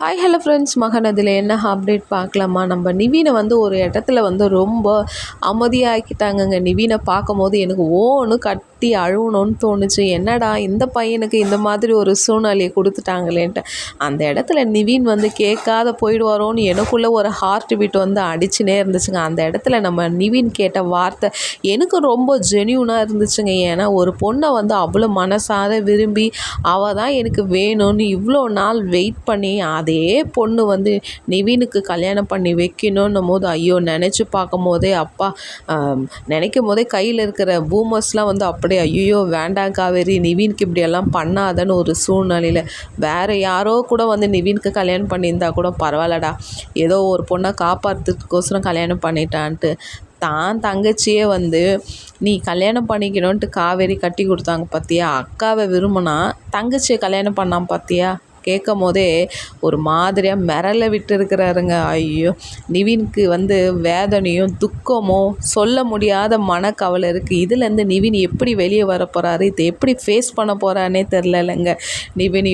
Hi hello friends, மகன் என்ன update பார்க்கலாமா? நம்ம நிவீனை ஒரு இடத்துல ரொம்ப அமைதியாக்கிட்டாங்கங்க. நிவீனை பார்க்கும்போது எனக்கு ஓன்னு கட்டி அழுவணும்னு தோணுச்சு. என்னடா இந்த பையனுக்கு இந்த மாதிரி ஒரு சூழ்நிலையை கொடுத்துட்டாங்களேன்ட்டு. அந்த இடத்துல நிவீன் கேட்காத போயிடுவாரோன்னு எனக்குள்ளே ஒரு ஹார்ட் பீட் அடிச்சுனே இருந்துச்சுங்க. அந்த இடத்துல நம்ம நிவீன் கேட்ட வார்த்தை எனக்கு ரொம்ப ஜென்யூனாக இருந்துச்சுங்க. ஏன்னா ஒரு பொண்ணை அவ்வளோ மனசார விரும்பி அவள் தான் எனக்கு வேணும்னு இவ்வளோ நாள் வெயிட் பண்ணி அதே பொண்ணு நிவீனுக்கு கல்யாணம் பண்ணி வைக்கணுன்னும் போது ஐயோ நினச்சி பார்க்கும் போதே அப்பா, நினைக்கும் போதே கையில் இருக்கிற பூமர்ஸ்லாம் அப்படியே ஐயோ வேண்டாம் காவேரி, நிவீனுக்கு இப்படியெல்லாம் பண்ணாதன்னு ஒரு சூழ்நிலையில் வேறு யாரோ கூட நிவீனுக்கு கல்யாணம் பண்ணியிருந்தா கூட பரவாயில்லடா, ஏதோ ஒரு பொண்ணை காப்பாற்றுறதுக்கோசரம் கல்யாணம் பண்ணிட்டான்ட்டு தான் தங்கச்சியே நீ கல்யாணம் பண்ணிக்கணுன்ட்டு காவேரி கட்டி கொடுத்தாங்க பார்த்தியா, அக்காவை விரும்பினா தங்கச்சியை கல்யாணம் பண்ணான் பார்த்தியா. கேட்கும் போதே ஒரு மாதிரியாக மிரள விட்டு இருக்கிறாருங்க. ஐயோ, நிவீனுக்கு வேதனையும் துக்கமும் சொல்ல முடியாத மனக்கவலை இருக்குது. இதுலேருந்து நிவீன் எப்படி வெளியே வர போகிறாரு, இதை எப்படி ஃபேஸ் பண்ண போகிறானே தெரிலங்க. நிவீன்